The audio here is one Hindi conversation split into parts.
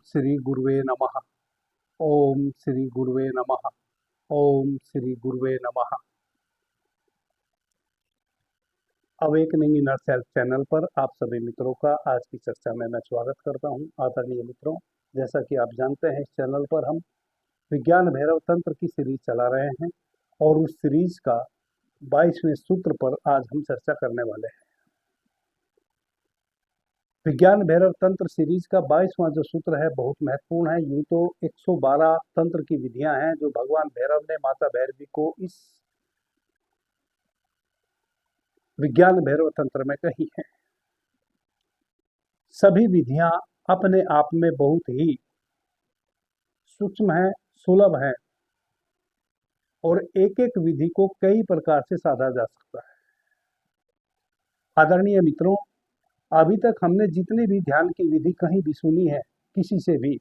श्री गुरुवे नमः। ओम श्री गुरुवे नमः। ओम श्री गुरुवे नमः। अवेकनिंग इनर सेल्फ चैनल पर आप सभी मित्रों का आज की चर्चा में मैं स्वागत करता हूं। आदरणीय मित्रों, जैसा कि आप जानते हैं, इस चैनल पर हम विज्ञान भैरव तंत्र की सीरीज चला रहे हैं और उस सीरीज का 22वें सूत्र पर आज हम चर्चा करने वाले हैं। विज्ञान भैरव तंत्र सीरीज का 22वां जो सूत्र है बहुत महत्वपूर्ण है। यूं तो 112 तंत्र की विधियां हैं जो भगवान भैरव ने माता भैरवी को इस विज्ञान भैरव तंत्र में कही है। सभी विधियां अपने आप में बहुत ही सूक्ष्म हैं, सुलभ हैं और एक एक विधि को कई प्रकार से साधा जा सकता है। आदरणीय मित्रों, अभी तक हमने जितनी भी ध्यान की विधि कहीं भी सुनी है किसी से भी,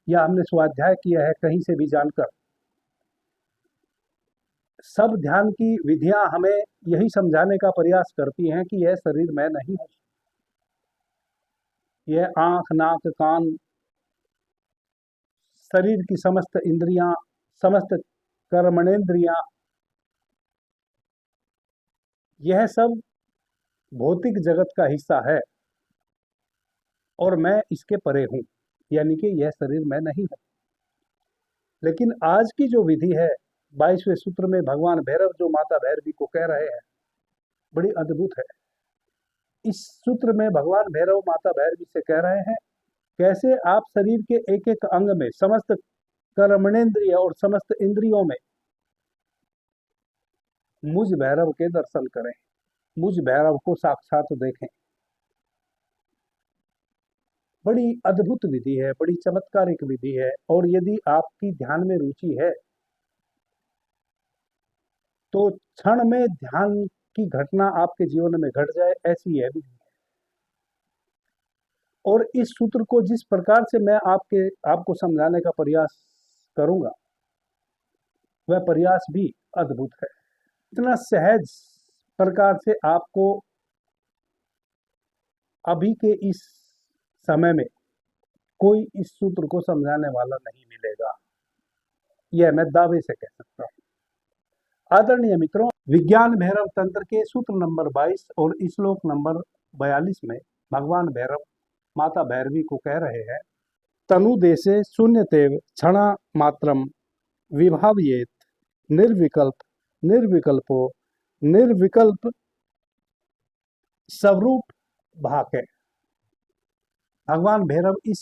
या हमने स्वाध्याय किया है कहीं से भी जानकर, सब ध्यान की विधियां हमें यही समझाने का प्रयास करती हैं कि यह शरीर मैं नहीं हूं। यह आंख, नाक, कान, शरीर की समस्त इंद्रियां, समस्त कर्मणेंद्रियां, यह सब भौतिक जगत का हिस्सा है और मैं इसके परे हूं, यानी कि यह शरीर मैं नहीं हूं। लेकिन आज की जो विधि है 22वें सूत्र में भगवान भैरव जो माता भैरवी को कह रहे हैं, बड़ी अद्भुत है। इस सूत्र में भगवान भैरव माता भैरवी से कह रहे हैं कैसे आप शरीर के एक एक अंग में, समस्त कर्मणेंद्रिय और समस्त इंद्रियों में मुझ भैरव के दर्शन करें, मुझ भैरव को साक्षात देखें। बड़ी अद्भुत विधि है, बड़ी चमत्कारिक विधि है और यदि आपकी ध्यान में रुचि है तो क्षण में ध्यान की घटना आपके जीवन में घट जाए, ऐसी यह विधि है। और इस सूत्र को जिस प्रकार से मैं आपको समझाने का प्रयास करूंगा, वह प्रयास भी अद्भुत है। इतना सहज प्रकार से आपको अभी के इस समय में कोई इस सूत्र को समझाने वाला नहीं मिलेगा, यह मैं दावे से कह सकता हूं। आदरणीय मित्रों, विज्ञान भैरव तंत्र के सूत्र नंबर 22 और श्लोक नंबर 42 में भगवान भैरव माता भैरवी को कह रहे हैं, तनुदेशे शून्यतेव क्षणा मात्रम विभावयेत निर्विकल्प निर्विकल्पो निर्विकल्प स्वरूप भाके। भगवान भैरव इस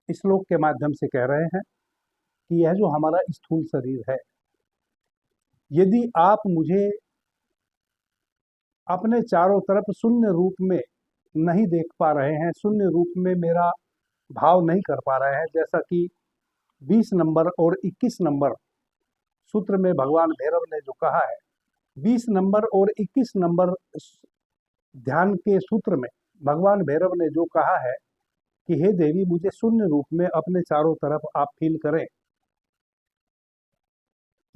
श्लोक के माध्यम से कह रहे हैं कि यह जो हमारा स्थूल शरीर है, यदि आप मुझे अपने चारों तरफ शून्य रूप में नहीं देख पा रहे हैं, शून्य रूप में मेरा भाव नहीं कर पा रहे हैं, जैसा कि 20 नंबर और 21 नंबर सूत्र में भगवान भैरव ने जो कहा है, 20 नंबर और 21 नंबर ध्यान के सूत्र में भगवान भैरव ने जो कहा है कि हे देवी, मुझे शून्य रूप में अपने चारों तरफ आप फील करें।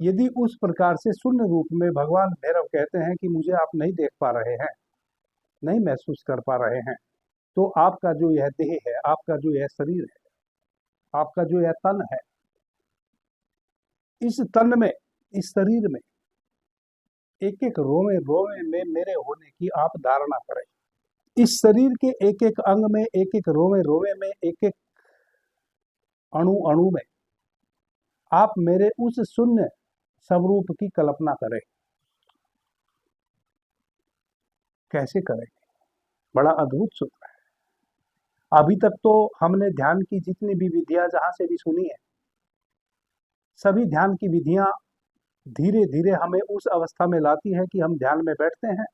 यदि उस प्रकार से शून्य रूप में भगवान भैरव कहते हैं कि मुझे आप नहीं देख पा रहे हैं, नहीं महसूस कर पा रहे हैं, तो आपका जो यह देह है, आपका जो यह शरीर है, आपका जो यह तन है, इस तन में, इस शरीर में एक एक रोवे रोवे में मेरे होने की आप धारणा करें। इस शरीर के एक एक अंग में, एक एक रोवे रोवे में, एक एक अणु अणु में आप मेरे उस शून्य स्वरूप की कल्पना करें। कैसे करें? बड़ा अद्भुत सूत्र है। अभी तक तो हमने ध्यान की जितनी भी विधियां जहां से भी सुनी है, सभी ध्यान की विधियां धीरे धीरे हमें उस अवस्था में लाती है कि हम ध्यान में बैठते हैं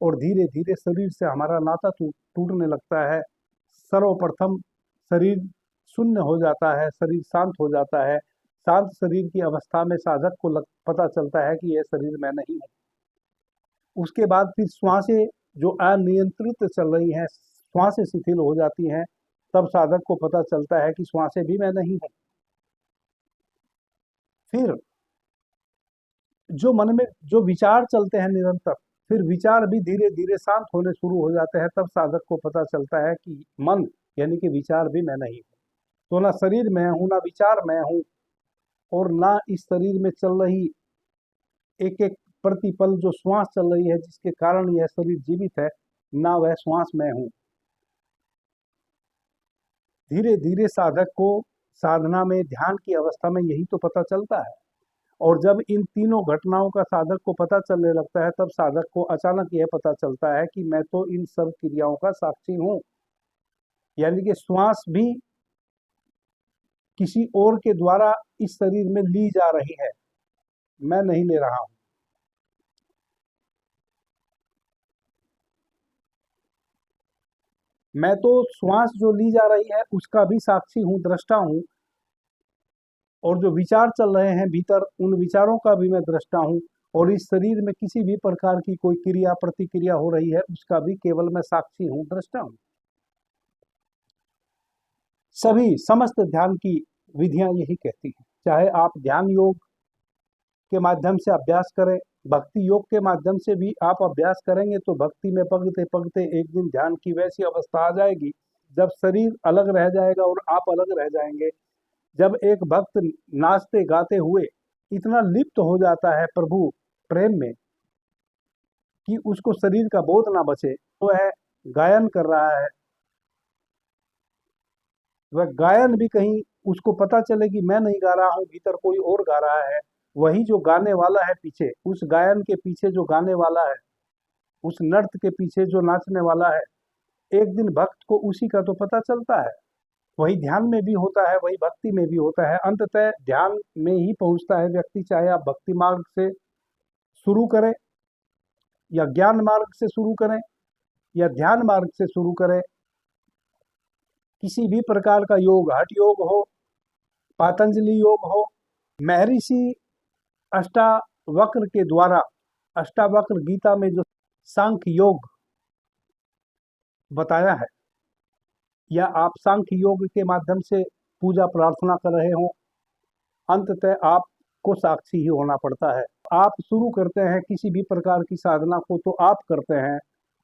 और धीरे धीरे शरीर से हमारा नाता टूटने लगता है। सर्वप्रथम शरीर शून्य हो जाता है, शरीर शांत हो जाता है। शांत शरीर की अवस्था में साधक को पता चलता है कि यह शरीर मैं नहीं हूं। उसके बाद फिर श्वासें जो अनियंत्रित चल रही हैं, श्वासें शिथिल हो जाती हैं, तब साधक को पता चलता है कि श्वासें भी मैं नहीं हूं। फिर जो मन में जो विचार चलते हैं निरंतर, फिर विचार भी धीरे धीरे शांत होने शुरू हो जाते हैं, तब साधक को पता चलता है कि मन यानी कि विचार भी मैं नहीं हूं। तो ना शरीर में हूं, ना विचार में हूं, और ना इस शरीर में चल रही एक एक प्रतिपल जो श्वास चल रही है जिसके कारण यह शरीर जीवित है, ना वह श्वास में हूं। धीरे धीरे साधक को साधना में, ध्यान की अवस्था में यही तो पता चलता है। और जब इन तीनों घटनाओं का साधक को पता चलने लगता है, तब साधक को अचानक यह पता चलता है कि मैं तो इन सब क्रियाओं का साक्षी हूं। यानी कि श्वास भी किसी और के द्वारा इस शरीर में ली जा रही है, मैं नहीं ले रहा हूं। मैं तो श्वास जो ली जा रही है उसका भी साक्षी हूं, दृष्टा हूं, और जो विचार चल रहे हैं भीतर, उन विचारों का भी मैं दृष्टा हूं। और इस शरीर में किसी भी प्रकार की कोई क्रिया प्रतिक्रिया हो रही है उसका भी केवल मैं साक्षी हूं, दृष्टा हूं। सभी समस्त ध्यान की विधियां यही कहती हैं। चाहे आप ध्यान योग के माध्यम से अभ्यास करें, भक्ति योग के माध्यम से भी आप अभ्यास करेंगे तो भक्ति में पगते पगते एक दिन ध्यान की वैसी अवस्था आ जाएगी जब शरीर अलग रह जाएगा और आप अलग रह जाएंगे। जब एक भक्त नाचते गाते हुए इतना लिप्त हो जाता है प्रभु प्रेम में कि उसको शरीर का बोध ना बचे, तो वह गायन कर रहा है, वह गायन भी कहीं उसको पता चले कि मैं नहीं गा रहा हूं, भीतर कोई और गा रहा है, वही जो गाने वाला है पीछे, उस गायन के पीछे जो गाने वाला है, उस नृत्य के पीछे जो नाचने वाला है, एक दिन भक्त को उसी का तो पता चलता है। वही ध्यान में भी होता है, वही भक्ति में भी होता है। अंततः ध्यान में ही पहुंचता है व्यक्ति, चाहे आप भक्ति मार्ग से शुरू करें या ज्ञान मार्ग से शुरू करें या ध्यान मार्ग से शुरू करें। किसी भी प्रकार का योग, हठ योग हो, पातंजलि योग हो, महर्षि अष्टावक्र के द्वारा, अष्टावक्र गीता में जो सांख्य योग बताया है, या आप सांख्य योग के माध्यम से पूजा प्रार्थना कर रहे हो, अंततः आपको साक्षी ही होना पड़ता है। आप शुरू करते हैं किसी भी प्रकार की साधना को तो आप करते हैं,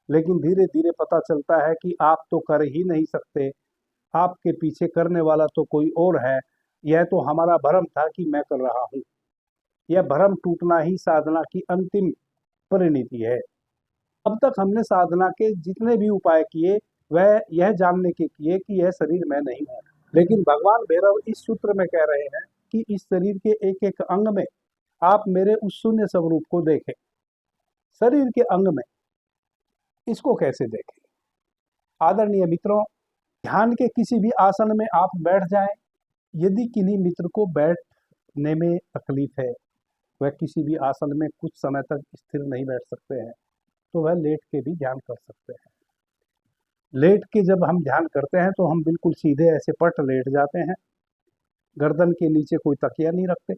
लेकिन धीरे धीरे पता चलता है कि आप तो कर ही नहीं सकते, आपके पीछे करने वाला तो कोई और है। यह तो हमारा भ्रम था कि मैं कर रहा हूँ। यह भ्रम टूटना ही साधना की अंतिम परिणति है। अब तक हमने साधना के जितने भी उपाय किए वह यह जानने के किए कि यह शरीर मैं नहीं हूँ, लेकिन भगवान भैरव इस सूत्र में कह रहे हैं कि इस शरीर के एक एक अंग में आप मेरे उस शून्य स्वरूप को देखें। शरीर के अंग में इसको कैसे देखें? आदरणीय मित्रों, ध्यान के किसी भी आसन में आप बैठ जाएं। यदि किन्हीं मित्र को बैठने में तकलीफ है, वह किसी भी आसन में कुछ समय तक स्थिर नहीं बैठ सकते हैं, तो वह लेट के भी ध्यान कर सकते हैं। लेट के जब हम ध्यान करते हैं तो हम बिल्कुल सीधे ऐसे पट लेट जाते हैं, गर्दन के नीचे कोई तकिया नहीं रखते,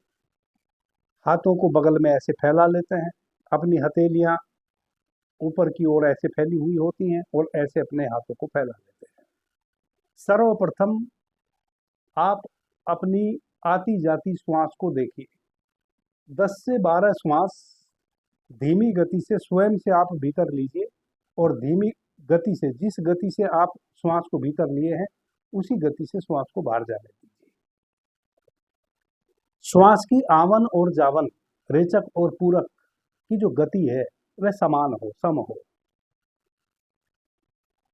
हाथों को बगल में ऐसे फैला लेते हैं, अपनी हथेलियां ऊपर की ओर ऐसे फैली हुई होती हैं और ऐसे अपने हाथों को फैला लेते हैं। सर्वप्रथम आप अपनी आती जाती श्वास को देखिए। 10 से 12 श्वास धीमी गति से स्वयं से आप भीतर लीजिए, और धीमी गति से, जिस गति से आप श्वास को भीतर लिए हैं उसी गति से श्वास को बाहर जाने दीजिए। श्वास की आवन और जावन, रेचक और पूरक की जो गति है वह समान हो, सम हो।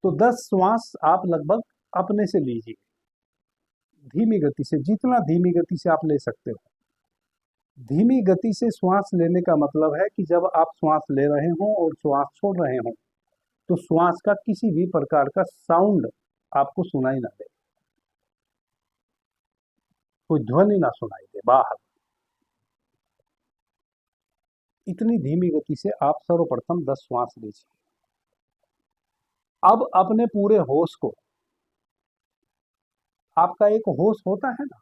तो 10 श्वास आप लगभग अपने से लीजिए, धीमी गति से, जितना धीमी गति से आप ले सकते हो। धीमी गति से श्वास लेने का मतलब है कि जब आप श्वास ले रहे हो और श्वास छोड़ रहे हो तो श्वास का किसी भी प्रकार का साउंड आपको सुनाई ना दे, कोई ध्वनि ना सुनाई दे बाहर। इतनी धीमी गति से आप सर्वप्रथम 10 श्वास लीजिए। अब अपने पूरे होश को, आपका एक होश होता है ना,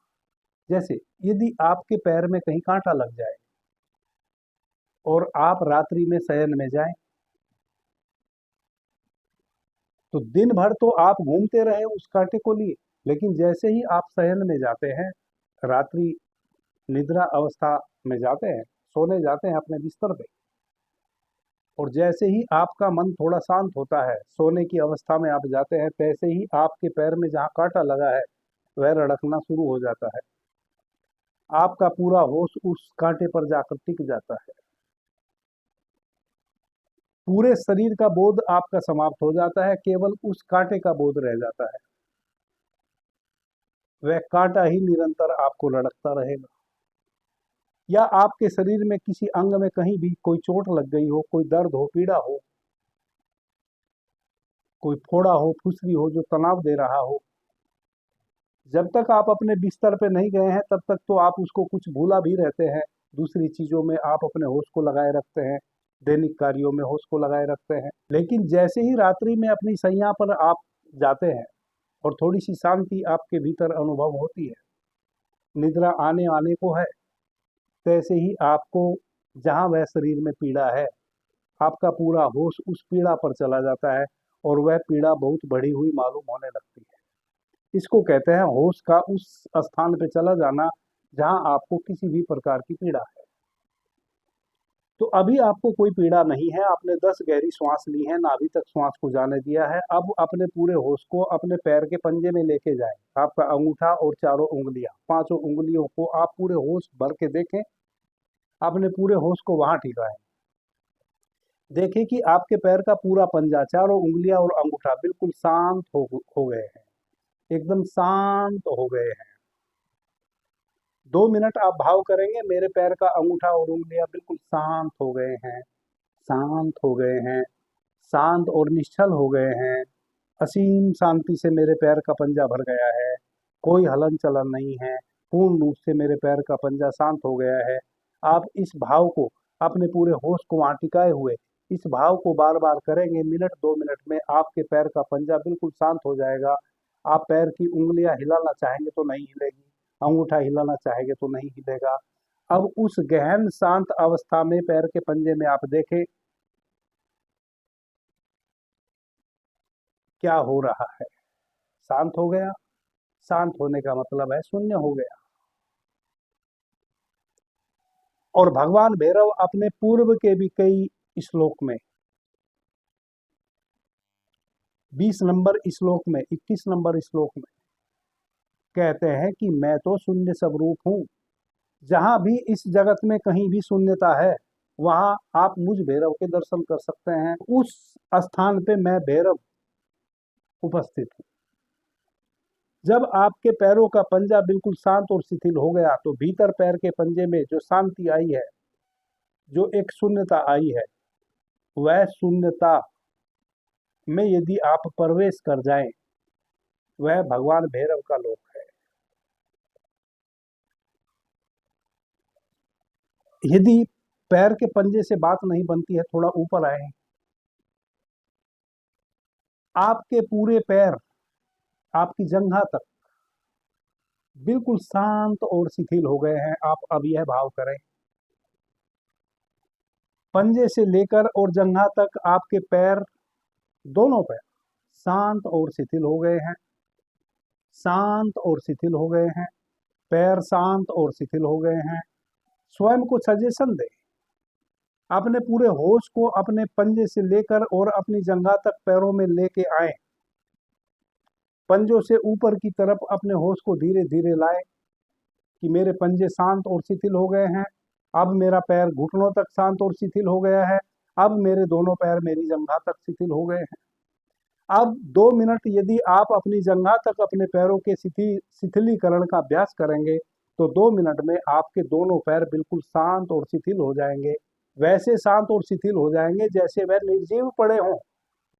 जैसे यदि आपके पैर में कहीं कांटा लग जाए और आप रात्रि में शयन में जाएं, तो दिन भर तो आप घूमते रहे उस कांटे को लिए, लेकिन जैसे ही आप शयन में जाते हैं, रात्रि निद्रा अवस्था में जाते हैं, सोने जाते हैं अपने बिस्तर पे, और जैसे ही आपका मन थोड़ा शांत होता है, सोने की अवस्था में आप जाते हैं, तैसे ही आपके पैर में जहाँ कांटा लगा है वह रड़कना शुरू हो जाता है। आपका पूरा होश उस कांटे पर जाकर टिक जाता है। पूरे शरीर का बोध आपका समाप्त हो जाता है, केवल उस कांटे का बोध रह जाता है। वह कांटा ही निरंतर आपको लड़कता रहेगा। या आपके शरीर में किसी अंग में कहीं भी कोई चोट लग गई हो, कोई दर्द हो, पीड़ा हो, कोई फोड़ा हो, फुसरी हो जो तनाव दे रहा हो, जब तक आप अपने बिस्तर पे नहीं गए हैं तब तक तो आप उसको कुछ भूला भी रहते हैं। दूसरी चीजों में आप अपने होश को लगाए रखते हैं, दैनिक कार्यों में होश को लगाए रखते हैं। लेकिन जैसे ही रात्रि में अपनी सैया पर आप जाते हैं और थोड़ी सी शांति आपके भीतर अनुभव होती है, निद्रा आने आने को है, तैसे ही आपको जहाँ वह शरीर में पीड़ा है, आपका पूरा होश उस पीड़ा पर चला जाता है और वह पीड़ा बहुत बढ़ी हुई मालूम होने लगती है। इसको कहते हैं होश का उस स्थान पे चला जाना जहां आपको किसी भी प्रकार की पीड़ा है। तो अभी आपको कोई पीड़ा नहीं है, आपने 10 गहरी श्वास ली है, नाभि तक श्वास को जाने दिया है। अब अपने पूरे होश को अपने पैर के पंजे में लेके जाएं। आपका अंगूठा और चारों उंगलियां, पांचों उंगलियों को आप पूरे होश भर के देखें, अपने पूरे होश को वहां टिकाएं। देखें कि आपके पैर का पूरा पंजा, चारों उंगलियां और अंगूठा बिल्कुल शांत हो गए हैं, एकदम शांत हो गए हैं। 2 मिनट आप भाव करेंगे, मेरे पैर का अंगूठा और उंगलियां बिल्कुल शांत हो गए हैं, शांत हो गए हैं, शांत और निश्चल हो गए हैं। असीम शांति से मेरे पैर का पंजा भर गया है, कोई हलन चलन नहीं है, पूर्ण रूप से मेरे पैर का पंजा शांत हो गया है। आप इस भाव को, अपने पूरे होश को वहां टिकाए हुए इस भाव को बार बार करेंगे, मिनट 2 मिनट में आपके पैर का पंजा बिल्कुल शांत हो जाएगा। आप पैर की उंगलियां हिलाना चाहेंगे तो नहीं हिलेगी, अंगूठा हिलाना चाहेंगे तो नहीं हिलेगा। अब उस गहन शांत अवस्था में पैर के पंजे में आप देखें क्या हो रहा है। शांत हो गया। शांत होने का मतलब है शून्य हो गया। और भगवान भैरव अपने पूर्व के भी कई श्लोक में, 20 नंबर श्लोक में, 21 नंबर श्लोक में कहते हैं कि मैं तो शून्य स्वरूप हूं। जहां भी इस जगत में कहीं भी शून्यता है, वहां आप मुझ भैरव के दर्शन कर सकते हैं। उस स्थान पे मैं भैरव उपस्थित हूं। जब आपके पैरों का पंजा बिल्कुल शांत और शिथिल हो गया, तो भीतर पैर के पंजे में जो शांति आई है, जो एक शून्यता आई है, वह शून्यता में यदि आप प्रवेश कर जाएं, वह भगवान भैरव का लोक है। यदि पैर के पंजे से बात नहीं बनती है, थोड़ा ऊपर आए, आपके पूरे पैर, आपकी जंघा तक बिल्कुल शांत और शिथिल हो गए हैं। आप अब यह भाव करें, पंजे से लेकर और जंघा तक आपके पैर, दोनों पैर शांत और शिथिल हो गए हैं, शांत और शिथिल हो गए हैं, पैर शांत और शिथिल हो गए हैं। स्वयं को सजेशन दे, अपने पूरे होश को अपने पंजे से लेकर और अपनी जंघा तक पैरों में लेके आए। पंजों से ऊपर की तरफ अपने होश को धीरे धीरे लाए कि मेरे पंजे शांत और शिथिल हो गए हैं। अब मेरा पैर घुटनों तक शांत और शिथिल हो गया है। अब मेरे दोनों पैर मेरी जंघा तक शिथिल हो गए हैं। अब 2 मिनट यदि आप अपनी जंघा तक अपने पैरों के शिथिलीकरण का अभ्यास करेंगे, तो 2 मिनट में आपके दोनों पैर बिल्कुल शांत और शिथिल हो जाएंगे। वैसे शांत और शिथिल हो जाएंगे जैसे वह निर्जीव पड़े हों,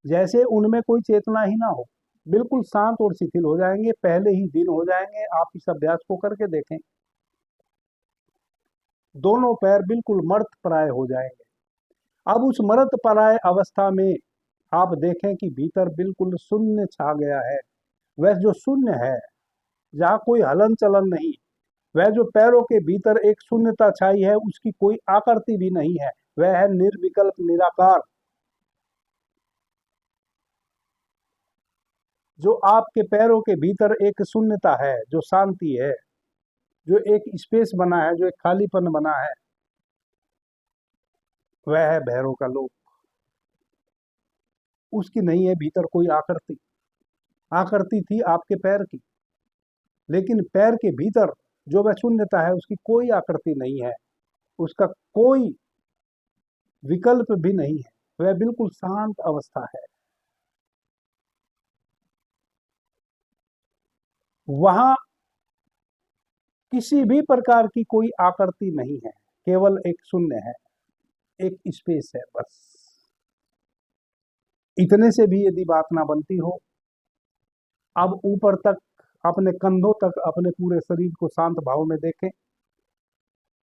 जैसे उनमें कोई चेतना ही ना हो। बिल्कुल शांत और शिथिल हो जाएंगे, पहले ही दिन हो जाएंगे। आप इस अभ्यास को करके देखें, दोनों पैर बिल्कुल मर्त प्राय हो जाएंगे। अब उस मर्त प्राय अवस्था में आप देखें कि भीतर बिल्कुल शून्य छा गया है। वह जो शून्य है, जहाँ कोई हलन चलन नहीं, वह जो पैरों के भीतर एक शून्यता छाई है, उसकी कोई आकृति भी नहीं है, वह है निर्विकल्प निराकार। जो आपके पैरों के भीतर एक शून्यता है, जो शांति है, जो एक स्पेस बना है, जो एक खालीपन बना है, वह है भैरव का लोक। उसकी नहीं है भीतर कोई आकृति। आकृति थी आपके पैर की, लेकिन पैर के भीतर जो वह शून्यता है उसकी कोई आकृति नहीं है, उसका कोई विकल्प भी नहीं है, वह बिल्कुल शांत अवस्था है। वहां किसी भी प्रकार की कोई आकृति नहीं है, केवल एक शून्य है, एक स्पेस है बस। इतने से भी यदि बात ना बनती हो, अब ऊपर तक, अपने कंधों तक, अपने पूरे शरीर को शांत भाव में देखें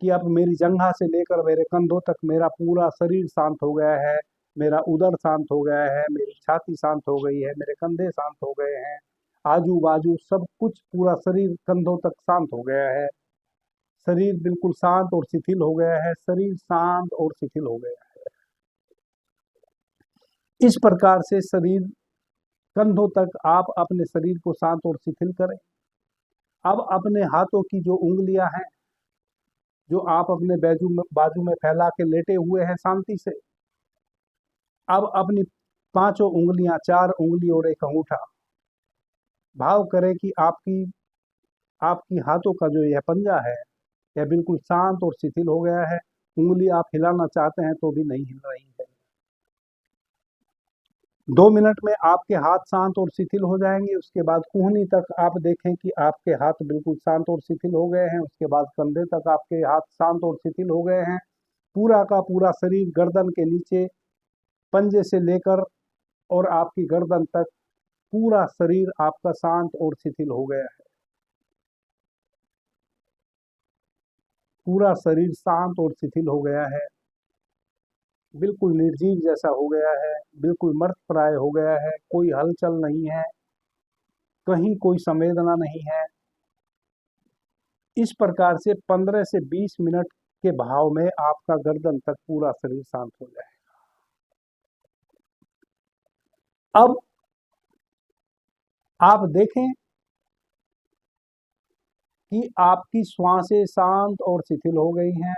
कि अब मेरी जंघा से लेकर मेरे कंधों तक मेरा पूरा शरीर शांत हो गया है, मेरा उदर शांत हो गया है, मेरी छाती शांत हो गई है, मेरे कंधे शांत हो गए हैं, आजू बाजू सब कुछ, पूरा शरीर कंधों तक शांत हो गया है, शरीर बिल्कुल शांत और शिथिल हो गया है, शरीर शांत और शिथिल हो गया है। इस प्रकार से शरीर कंधों तक आप अपने शरीर को शांत और शिथिल करें। अब अपने हाथों की जो उंगलियां हैं, जो आप अपने बाजू में फैला के लेटे हुए हैं शांति से, अब अपनी पांचों उंगलियां, 4 उंगली और एक अंगूठा, भाव करें कि आपकी आपकी हाथों का जो यह पंजा है यह बिल्कुल शांत और शिथिल हो गया है। उंगली आप हिलाना चाहते हैं तो भी नहीं हिल रही है। 2 मिनट में आपके हाथ शांत और शिथिल हो जाएंगे। उसके बाद कूहनी तक आप देखें कि आपके हाथ बिल्कुल शांत और शिथिल हो गए हैं। उसके बाद कंधे तक आपके हाथ शांत और शिथिल हो गए हैं। पूरा का पूरा शरीर गर्दन के नीचे, पंजे से लेकर और आपकी गर्दन तक पूरा शरीर आपका शांत और शिथिल हो गया है। पूरा शरीर शांत और शिथिल हो गया है, बिल्कुल निर्जीव जैसा हो गया है, बिल्कुल मर्त प्राय हो गया है। कोई हलचल नहीं है, कहीं कोई संवेदना नहीं है। इस प्रकार से 15 से 20 मिनट के भाव में आपका गर्दन तक पूरा शरीर शांत हो जाएगा। अब आप देखें कि आपकी श्वासें शांत और शिथिल हो गई हैं।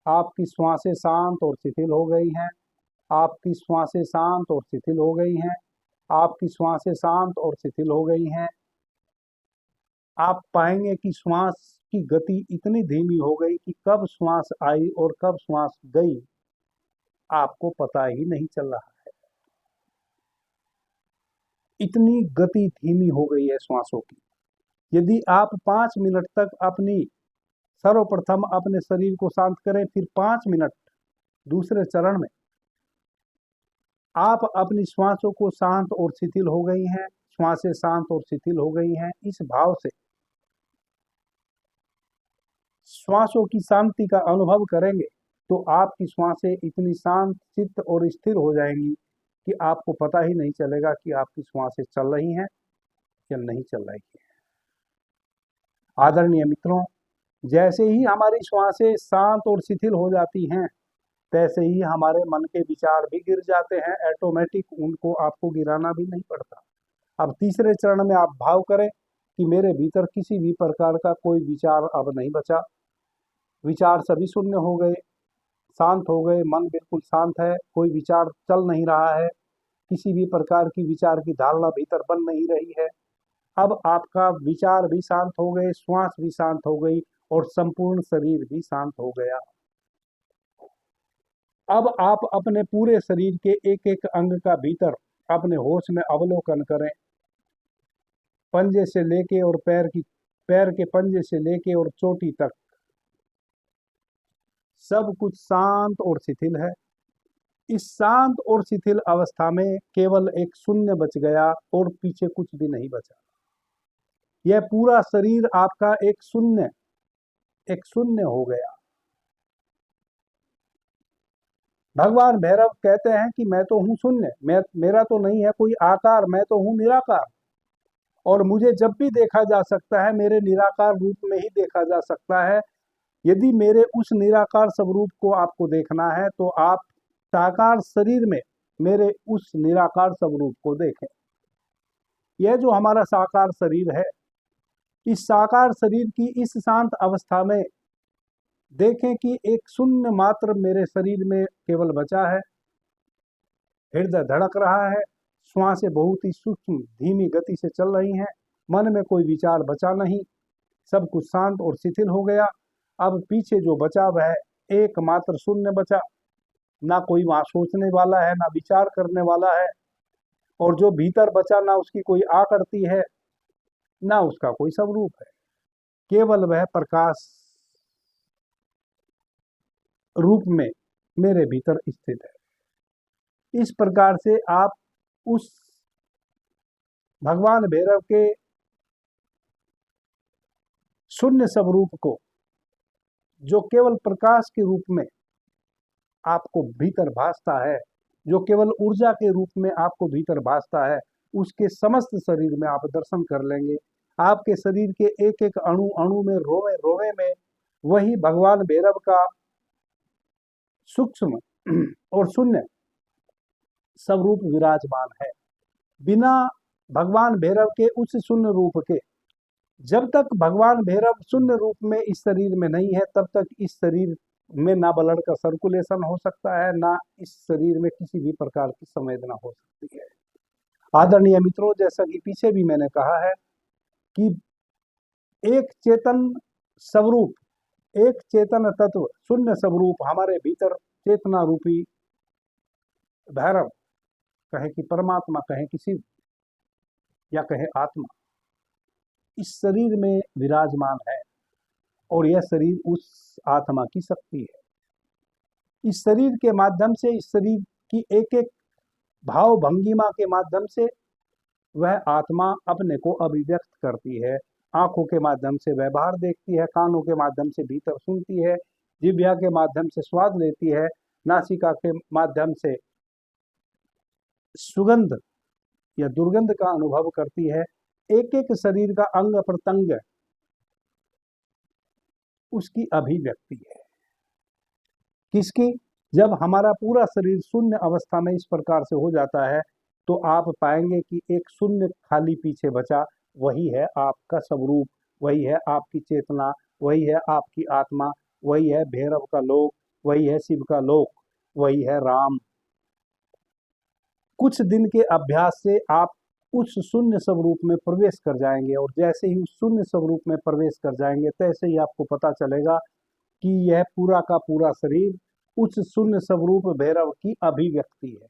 आपकी श्वासें शांत और शिथिल हो गई हैं। आपकी श्वासें शांत और शिथिल हो गई हैं। आपकी श्वासें शांत और शिथिल हो गई हैं। आप पाएंगे कि श्वास की गति इतनी धीमी हो गई कि कब श्वास आई और कब श्वास गई आपको पता ही नहीं चल रहा है। इतनी गति धीमी हो गई है श्वासों की। यदि आप 5 मिनट तक सर्वप्रथम अपने शरीर को शांत करें, फिर 5 मिनट दूसरे चरण में आप अपनी श्वासों को शांत और शिथिल हो गई हैं, श्वासें शांत और शिथिल हो गई हैं, इस भाव से श्वासों की शांति का अनुभव करेंगे तो आपकी श्वासें इतनी शांत चित्त और स्थिर हो जाएंगी कि आपको पता ही नहीं चलेगा कि आपकी श्वासें चल रही हैं या नहीं चल रही है। आदरणीय मित्रों, जैसे ही हमारी श्वासें शांत और शिथिल हो जाती हैं, तैसे ही हमारे मन के विचार भी गिर जाते हैं। ऑटोमेटिक उनको आपको गिराना भी नहीं पड़ता। अब तीसरे चरण में आप भाव करें कि मेरे भीतर किसी भी प्रकार का कोई विचार अब नहीं बचा। विचार सभी शून्य हो गए, शांत हो गए, मन बिल्कुल शांत है, कोई विचार चल नहीं रहा है, किसी भी प्रकार की विचार की धारणा भीतर बन नहीं रही है। अब आपका विचार भी शांत हो गए, श्वास भी शांत हो गई और संपूर्ण शरीर भी शांत हो गया। अब आप अपने पूरे शरीर के एक एक अंग का भीतर अपने होश में अवलोकन करें। पंजे से लेके और पैर के पंजे से लेके और चोटी तक सब कुछ शांत और शिथिल है। इस शांत और शिथिल अवस्था में केवल एक शून्य बच गया और पीछे कुछ भी नहीं बचा। यह पूरा शरीर आपका एक शून्य हो गया। भगवान भैरव कहते हैं कि मैं तो हूं शून्य, मेरा तो नहीं है कोई आकार, मैं तो हूं निराकार, और मुझे जब भी देखा जा सकता है मेरे निराकार रूप में ही देखा जा सकता है। यदि मेरे उस निराकार स्वरूप को आपको देखना है तो आप साकार शरीर में मेरे उस निराकार स्वरूप को देखें। यह जो हमारा साकार शरीर है, इस साकार शरीर की इस शांत अवस्था में देखें कि एक शून्य मात्र मेरे शरीर में केवल बचा है। हृदय धड़क रहा है, श्वासें बहुत ही सूक्ष्म धीमी गति से चल रही हैं, मन में कोई विचार बचा नहीं, सब कुछ शांत और शिथिल हो गया। अब पीछे जो बचा वह एकमात्र शून्य बचा। ना कोई वहां सोचने वाला है, ना विचार करने वाला है, और जो भीतर बचा ना उसकी कोई आकृति है, ना उसका कोई स्वरूप है, केवल वह प्रकाश रूप में मेरे भीतर स्थित है। इस प्रकार से आप उस भगवान भैरव के शून्य स्वरूप को, जो केवल प्रकाश के रूप में आपको भीतर भासता है, जो केवल ऊर्जा के रूप में आपको भीतर भासता है, उसके समस्त शरीर में आप दर्शन कर लेंगे। आपके शरीर के एक एक अणु अणु में, रोवे रोवे में वही भगवान भैरव का सूक्ष्म और शून्य स्वरूप विराजमान है। बिना भगवान भैरव के उस शून्य रूप के, जब तक भगवान भैरव शून्य रूप में इस शरीर में नहीं है, तब तक इस शरीर में ना ब्लड का सर्कुलेशन हो सकता है, ना इस शरीर में किसी भी प्रकार की संवेदना हो सकती है। आदरणीय मित्रों, जैसा कि पीछे भी मैंने कहा है कि एक चेतन स्वरूप, एक चेतन तत्व, शून्य स्वरूप हमारे भीतर चेतना रूपी भैरव, कहे कि परमात्मा, कहे कि शिव, या कहे आत्मा, इस शरीर में विराजमान है। और यह शरीर उस आत्मा की शक्ति है। इस शरीर के माध्यम से, इस शरीर की एक एक भाव भंगिमा के माध्यम से वह आत्मा अपने को अभिव्यक्त करती है। आंखों के माध्यम से वह बाहर देखती है, कानों के माध्यम से भीतर सुनती है, जिह्वा के माध्यम से स्वाद लेती है, नासिका के माध्यम से सुगंध या दुर्गंध का अनुभव करती है। एक एक शरीर का अंग प्रत्यंग उसकी अभिव्यक्ति है। किसकी? जब हमारा पूरा शरीर शून्य अवस्था में इस प्रकार से हो जाता है, तो आप पाएंगे कि एक शून्य खाली पीछे बचा, वही है आपका स्वरूप, वही है आपकी चेतना, वही है आपकी आत्मा, वही है भैरव का लोक, वही है शिव का लोक, वही है राम। कुछ दिन के अभ्यास से आप उस शून्य स्वरूप में प्रवेश कर जाएंगे, और जैसे ही उस शून्य स्वरूप में प्रवेश कर जाएंगे, तैसे ही आपको पता चलेगा कि यह पूरा का पूरा शरीर उस शून्य स्वरूप भैरव की अभिव्यक्ति है।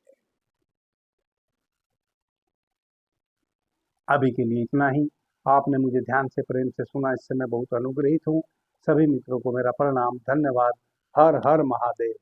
अभी के लिए इतना ही। आपने मुझे ध्यान से, प्रेम से सुना, इससे मैं बहुत अनुग्रहित हूँ। सभी मित्रों को मेरा प्रणाम, धन्यवाद। हर हर महादेव।